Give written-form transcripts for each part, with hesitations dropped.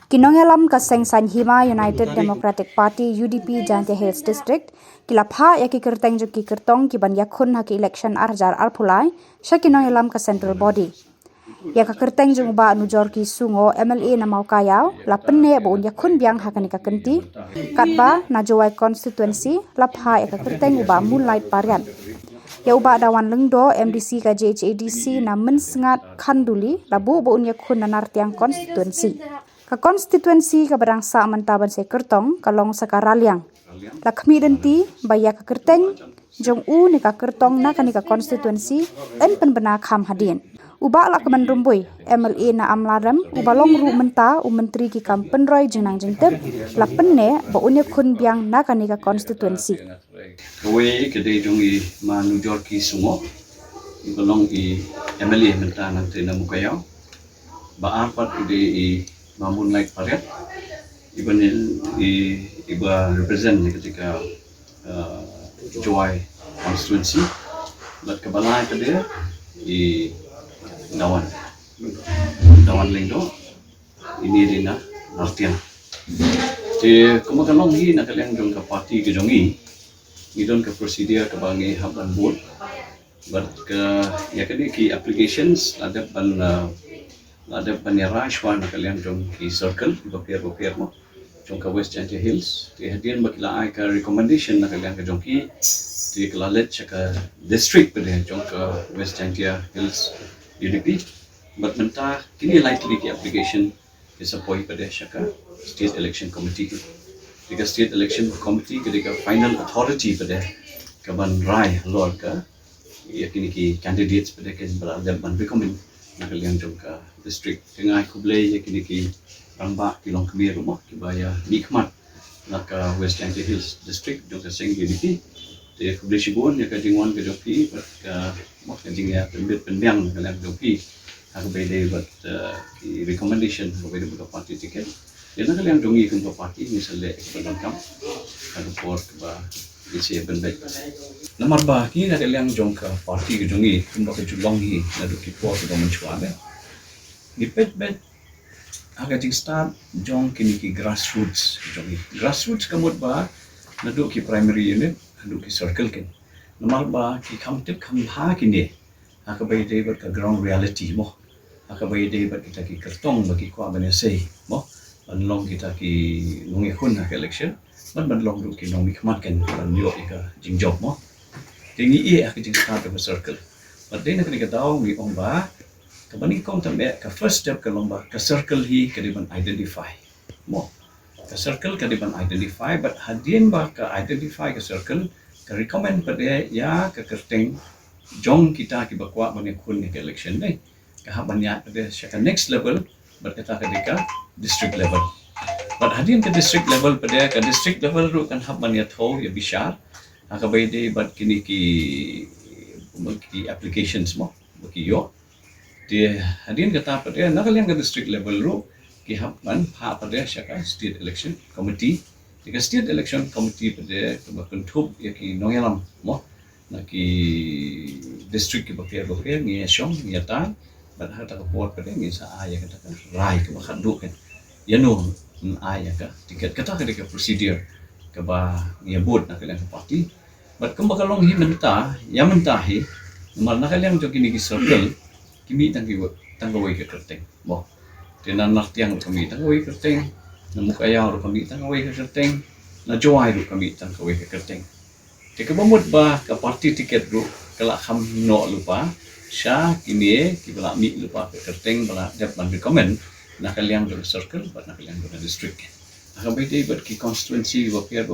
Kinongelam ka Sengsan Hima United Democratic Party UDP Jaintia Hills District kilapha ya ki Kyrteng jo ki Kyrtong ki ban yakhun ha ki election arjar arphulai sha kinongelam ka central body ya ka Kyrteng jo ba nujor ki sungo MLA na mau kayau la penne bo yakhun biang ha kanika kenti katba na jowai constituency lapha ya ka Kyrteng uba moonlight parian ya uba dawan lengdo MDC ka JHADC na mensengat khanduli labu bo yakhun na nartiang constituency ka konstituensi ka barangsa mantaban se Kyrtong kalong sakaraliang lakmi denti baya ka Kyrteng jong u ni ka Kyrtong na kanika konstituensi en Pynbna kham hadin uba la kaman rumbui MLA na amlaram ubalong ru menta u menteri ki kam penroi jenang jengtep la penne ba unya khun biang na kanika konstituensi kawe kedai jong i manujor ki sungo ibalong i MLA menta nang tena mukayau ba apat ide i Mamun like Pariat, iba represent ketika Joy constituency, lat kebalai ke dia di dawan lengdo ini dina artian. Jadi kemudian lagi nak kalian jom ke parti ke jongi, idon ke prosedur ke bangi haban board, ke ya ke ki applications ada penyerai shwan kalian jom ki circle bapir mo jom ka West Jaintia Hills di hadian bakila ai ka recommendation na kalian ka jom ki di kelalet ka district pada jom ka West Jaintia Hills UDP but mentah kini likely ki application is appoint pada syaka state election committee jika state election committee ketika final authority pada kaban rai lor ka yakini ki candidates pada kan berada ban recommend nak kalian jom ka district tengah kublai je kini ki rambak kilong kemir rumah kibaya nikmat nak ka West Jaintia Hills district jom ka seng UDP dia kublai sibun ya ka jingwan ke jopi ka mak jing ya pembit pendiang kalian jopi aku bede but ki recommendation aku bede buka party tiket dia nak kalian jongi ke party misalnya kepada kam aku port ba isi benbet nomor ba ki nak kalian jong ka party ke jongi kumba ke Shillong hi na do ki port ko menchuane di bet agak jing start jong kini ki grassroots jongi grassroots kamut ba na do ki primary unit do ki circle ken nomor ba ki kamtip kamha kini aka bai dei ber ka ground reality mo aka bai dei ber kita ki Kyrtong bagi ko abane sei mo long kita ki lungi khun ha election ban long do ki long mi khamat ken ban yo ka jing job mo tingi e aka jing start of a circle but dei na kini ka daw mi ong ba kabani kom tambe ka first step ka lomba ka circle hi kadiban identify mo ka circle kadiban identify but hadien ba ka identify ka circle ka recommend pada ya ka Kyrteng jong kita ki bakwa bani khun ni election dai ka habanya pada syaka next level but kata kadika district level but hadien ka district level pada ka district level ru kan habanya tho ya bishar aka bai dei but kini ki applications mo baki yo dia hadin kata pada nak kalian ke district level ru ki hapan pa pada syaka state election committee jika state election committee pada kebakuntub ya ki nongelam mo na ki district ki bakir ngi syong ngi ta bat hata ko port pada ngi sa aya kata rai ke bakhandu kan ya no aya ka tiket kata ke procedure ke ba ngi board nak kalian party bat kembakalong hi menta ya mentahi mal nak kalian jo kini ki circle kimi tanggawai ke Kyrteng mo tenan nartiang kami tanggawai ke Kyrteng namuk ayau kami tanggawai ke Kyrteng na joai kami tanggawai ke Kyrteng te kebamut ba ka party tiket ru kala kham no lupa sha kini ki bala mi lupa ke Kyrteng bala dep ban recommend na kalian do circle ba na kalian do district akan bede but ki constituency ba pier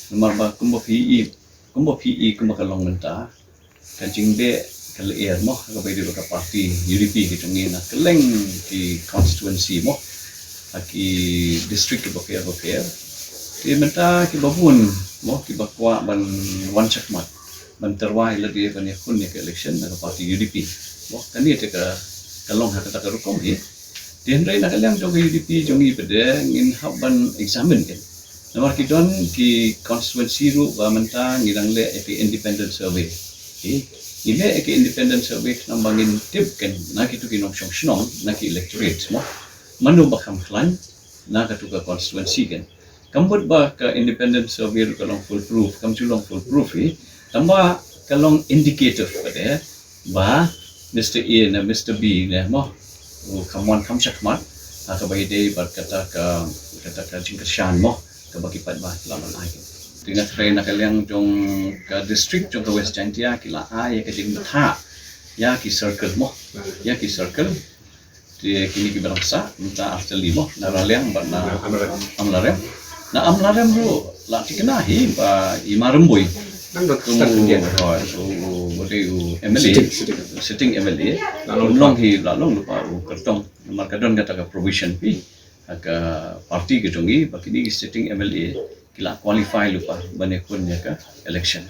nomor ba kumbo PE kumbo kalong menta ka jingde kalau air mo kapai di baka parti UDP ki tungi na keleng ki constituency mo ki district ki bakir ki menta ki babun mo ki bakwa ban one checkmat ban terwai la dia kan yakun ni ke election na parti UDP mo tani te ka kalong ha kata rukom hi den rai na kalang jong UDP jongi pede ngin haban examine kan nomor ki don ki constituency ru ba menta ngidang le independent survey ile ke independent survey nambangin tip kan na kitu kinong shong na ki electorate mo manu bakam klan na katuka constituency kan kambut ba ka independent survey kalong foolproof kam chulong foolproof tamba kalong indicator pada ba Mr. A na Mr. B na mo kamwan kam chakmat ka bai dei berkata ka jingkasyan mo ka bakipat ba laman ai dengan train nak kalian jong ke district jong ke West Jaintia kila ai ke jing tha ya ki circle mo ya ki circle di kini ki berasa minta after limo na raliang barna amlarem na amlarem bro la tiknahi ba imaremboi nang dot start dia so boleh MLA sitting MLA long hi la long lupa Kyrtong markadon kata ka provision pi ka parti ke jongi bakini sitting MLA kila qualify lupa bane kun ya ka election